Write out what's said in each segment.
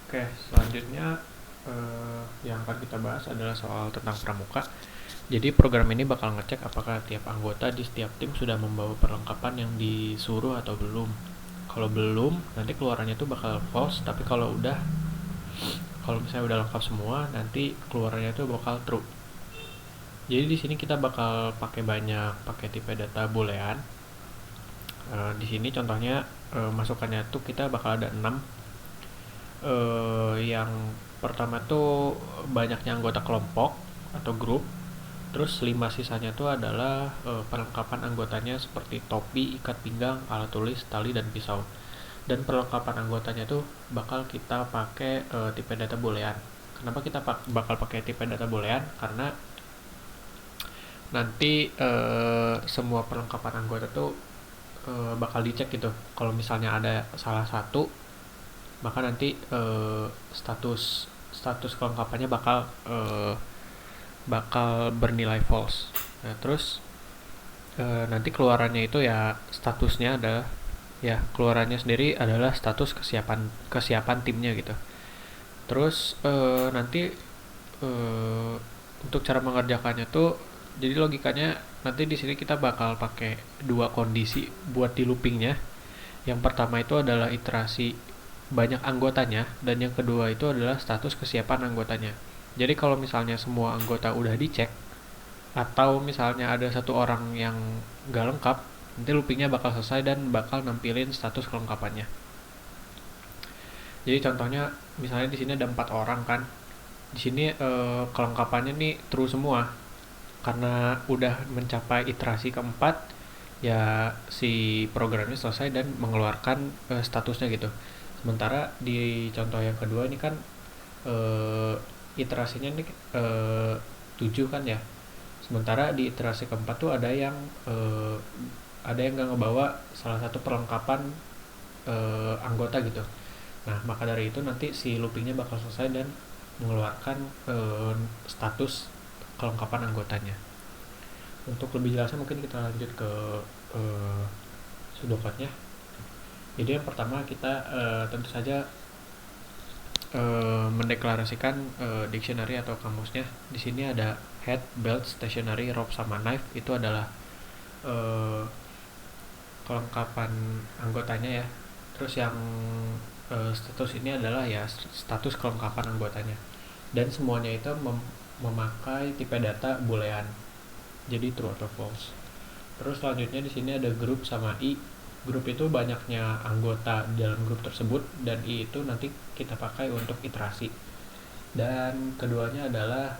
Oke, selanjutnya yang akan kita bahas adalah soal tentang pramuka. Jadi program ini bakal ngecek apakah tiap anggota di setiap tim sudah membawa perlengkapan yang disuruh atau belum. Kalau belum, nanti keluarannya tuh bakal false. Tapi kalau misalnya udah lengkap semua, nanti keluarannya tuh bakal true. Jadi di sini kita bakal pakai tipe data boolean. Di sini contohnya masukannya tuh kita bakal ada 6. Yang pertama tuh banyaknya anggota kelompok atau grup. Terus 5 sisanya tuh adalah perlengkapan anggotanya seperti topi, ikat pinggang, alat tulis, tali, dan pisau. Dan perlengkapan anggotanya tuh bakal kita pakai tipe data boolean. Kenapa kita bakal pakai tipe data boolean? Karena nanti semua perlengkapan anggota tuh bakal dicek gitu. Kalau misalnya ada salah satu, maka nanti status kelengkapannya bakal bernilai false. Nah, terus nanti keluarannya itu ya statusnya adalah ya keluarannya sendiri adalah status kesiapan timnya gitu. Terus nanti eh, untuk cara mengerjakannya tuh jadi logikanya nanti di sini kita bakal pakai dua kondisi buat di loopingnya. Yang pertama itu adalah iterasi banyak anggotanya dan yang kedua itu adalah status kesiapan anggotanya. Jadi kalau misalnya semua anggota udah dicek atau misalnya ada satu orang yang nggak lengkap, nanti loopingnya bakal selesai dan bakal nampilin status kelengkapannya. Jadi contohnya misalnya di sini ada 4 orang kan, di sini kelengkapannya nih true semua karena udah mencapai iterasi keempat, ya si programnya selesai dan mengeluarkan statusnya gitu. Sementara di contoh yang kedua ini kan eh, iterasinya ini 7 kan ya. Sementara di iterasi keempat tuh eh, ada yang nggak ngebawa salah satu perlengkapan anggota gitu. Nah, maka dari itu nanti si loopingnya bakal selesai dan mengeluarkan status kelengkapan anggotanya. Untuk lebih jelasnya mungkin kita lanjut ke uh, pseudocode-nya. Jadi yang pertama kita tentu saja mendeklarasikan dictionary atau kamusnya. Di sini ada head, belt, stationery, rope, sama knife. Itu adalah uh, kelengkapan anggotanya ya. Terus yang status ini adalah ya status kelengkapan anggotanya. Dan semuanya itu memakai tipe data boolean. Jadi true atau false. Terus selanjutnya di sini ada group sama i. Grup itu banyaknya anggota dalam grup tersebut dan i itu nanti kita pakai untuk iterasi. Dan keduanya adalah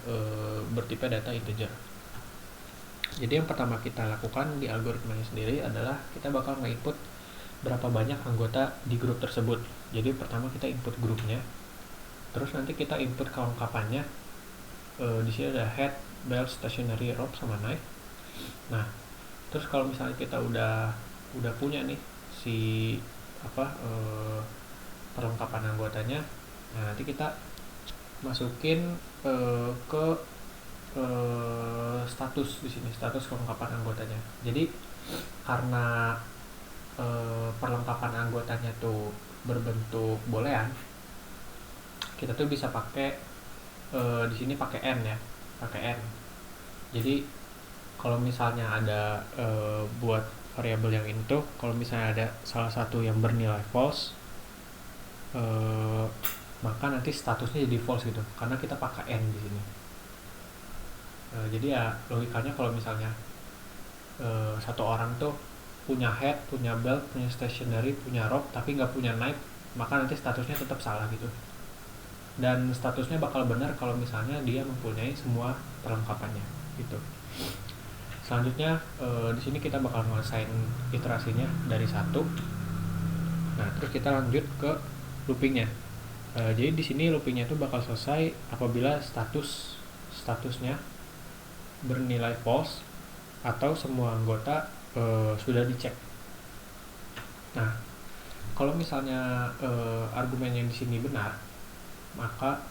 bertipe data integer. Jadi yang pertama kita lakukan di algoritmanya sendiri adalah kita bakal nge-input berapa banyak anggota di grup tersebut. Jadi pertama kita input grupnya, terus nanti kita input kelengkapannya. Di sini ada head, belt, stationery, rope, sama knife. Nah, terus kalau misalnya kita udah punya nih si perlengkapan anggotanya, nah nanti kita masukin ke status di sini, status kelengkapan anggotanya. Jadi karena perlengkapan anggotanya tuh berbentuk boolean, kita tuh bisa pakai di sini pakai n ya, pakai n. Jadi kalau misalnya ada buat variabel yang itu, kalau misalnya ada salah satu yang bernilai false, maka nanti statusnya jadi false gitu, karena kita pakai n di sini. Jadi ya logikanya kalau misalnya satu orang tuh punya head, punya belt, punya stationery, punya rope, tapi nggak punya knife, maka nanti statusnya tetap salah gitu. Dan statusnya bakal benar kalau misalnya dia mempunyai semua perlengkapannya gitu. Selanjutnya di sini kita bakal nge-assign iterasinya dari 1. Nah, terus kita lanjut ke loopingnya. Jadi di sini loopingnya itu bakal selesai apabila statusnya bernilai false atau semua anggota sudah dicek. Nah, kalau misalnya argumen yang di sini benar, maka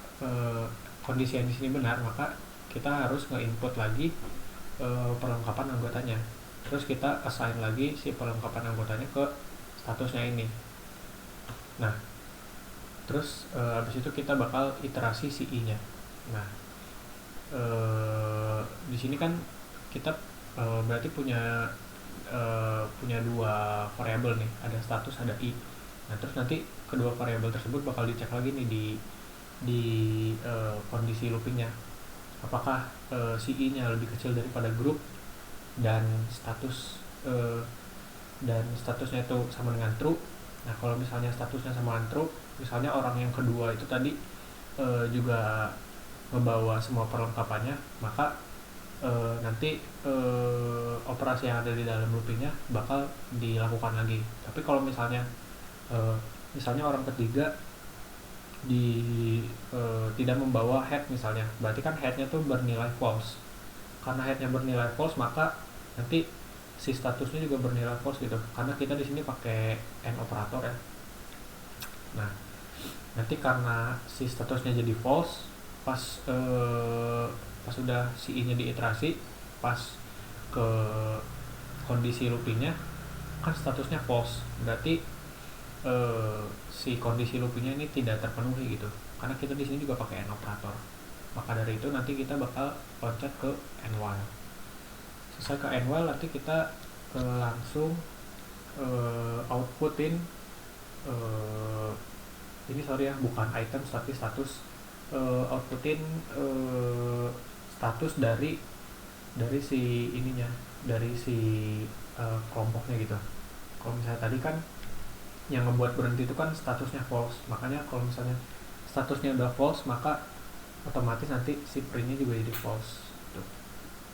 kondisi yang di sini benar, maka kita harus nge-input lagi perlengkapan anggotanya. Terus kita assign lagi si perlengkapan anggotanya ke statusnya ini. Nah, Terus habis itu kita bakal iterasi si i-nya. Nah, di sini kan kita berarti punya dua variabel nih, ada status, ada i. Nah, terus nanti kedua variabel tersebut bakal dicek lagi nih di kondisi loopingnya. Apakah si i-nya lebih kecil daripada grup dan statusnya itu sama dengan true. Nah, kalau misalnya statusnya sama dengan true, misalnya orang yang kedua itu tadi juga ngebawa semua perlengkapannya, maka nanti operasi yang ada di dalam loopingnya bakal dilakukan lagi. Tapi kalau misalnya orang ketiga tidak membawa head misalnya, berarti kan headnya tuh bernilai false. Karena headnya bernilai false, maka nanti si statusnya juga bernilai false gitu. Karena kita di sini pakai and operator ya. Nah, nanti karena si statusnya jadi false, pas udah si i-nya diiterasi, pas ke kondisi loopingnya kan statusnya false, berarti si kondisi loopingnya ini tidak terpenuhi gitu, karena kita di sini juga pakai and operator. Maka dari itu nanti kita bakal loncat ke and while. Selesai ke and while, nanti kita langsung outputin ini sorry ya, bukan item tapi status. Outputin status dari si ininya, dari si kelompoknya gitu. Kalau misalnya tadi kan yang ngebuat berhenti itu kan statusnya false, makanya kalau misalnya statusnya udah false, maka otomatis nanti si printnya juga jadi false gitu.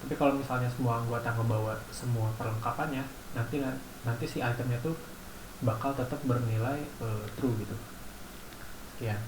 Tapi kalau misalnya semua anggota ngebawa semua perlengkapannya, nanti si itemnya tuh bakal tetap bernilai true gitu. Sekian.